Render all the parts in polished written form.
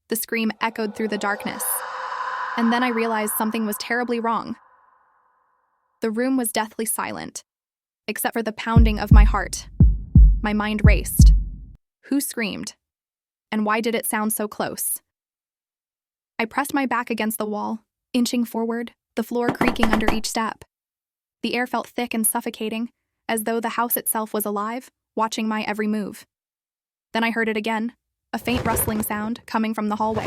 The scream echoed through the darkness. And then I realized something was terribly wrong. The room was deathly silent, except for the pounding of my heart. My mind raced. Who screamed? And why did it sound so close? I pressed my back against the wall, inching forward, the floor creaking under each step. The air felt thick and suffocating, as though the house itself was alive, watching my every move. Then I heard it again, a faint rustling sound coming from the hallway.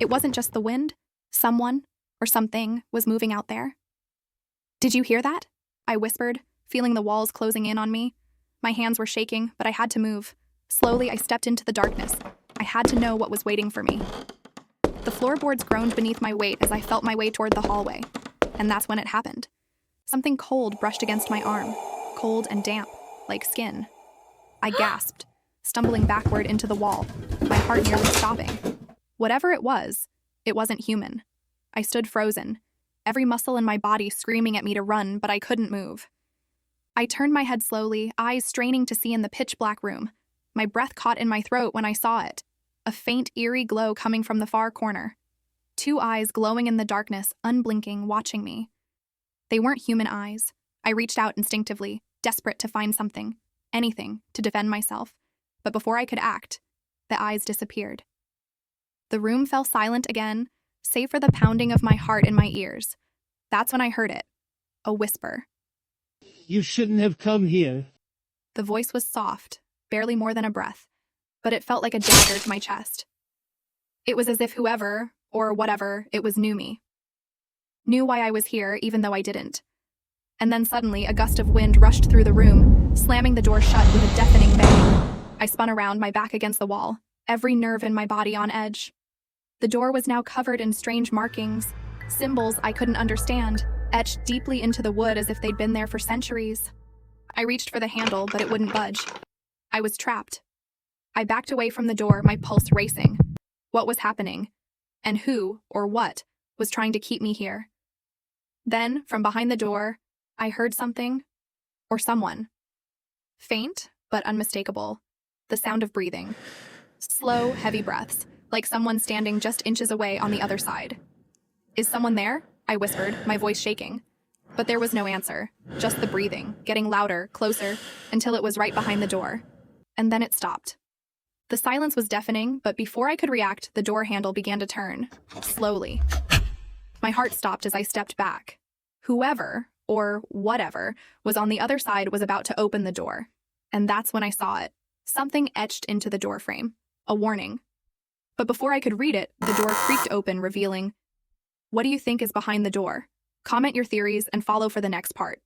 It wasn't just the wind. Someone, or something, was moving out there. "Did you hear that?" I whispered, feeling the walls closing in on me. My hands were shaking, but I had to move. Slowly, I stepped into the darkness. I had to know what was waiting for me. The floorboards groaned beneath my weight as I felt my way toward the hallway. And that's when it happened. Something cold brushed against my arm, cold and damp, like skin. I gasped, stumbling backward into the wall, my heart nearly stopping. Whatever it wasn't human. I stood frozen, every muscle in my body screaming at me to run, but I couldn't move. I turned my head slowly, eyes straining to see in the pitch-black room. My breath caught in my throat when I saw it, a faint, eerie glow coming from the far corner. 2 eyes glowing in the darkness, unblinking, watching me. They weren't human eyes. I reached out instinctively, desperate to find something, anything, to defend myself. But before I could act, the eyes disappeared. The room fell silent again, save for the pounding of my heart in my ears. That's when I heard it, a whisper. "You shouldn't have come here." The voice was soft, barely more than a breath, but it felt like a dagger to my chest. It was as if whoever, or whatever it was, knew me. Knew why I was here, even though I didn't. And then suddenly, a gust of wind rushed through the room, slamming the door shut with a deafening bang. I spun around, my back against the wall, every nerve in my body on edge. The door was now covered in strange markings, symbols I couldn't understand, etched deeply into the wood as if they'd been there for centuries. I reached for the handle, but it wouldn't budge. I was trapped. I backed away from the door, my pulse racing. What was happening? And who, or what, was trying to keep me here? Then, from behind the door, I heard something, or someone. Faint, but unmistakable. The sound of breathing. Slow, heavy breaths, like someone standing just inches away on the other side. "Is someone there?" I whispered, my voice shaking. But there was no answer, just the breathing, getting louder, closer, until it was right behind the door. And then it stopped. The silence was deafening, but before I could react, the door handle began to turn, slowly. My heart stopped as I stepped back. Whoever, or whatever, was on the other side was about to open the door. And that's when I saw it. Something etched into the doorframe. A warning. But before I could read it, the door creaked open, revealing, "What do you think is behind the door? Comment your theories and follow for the next part."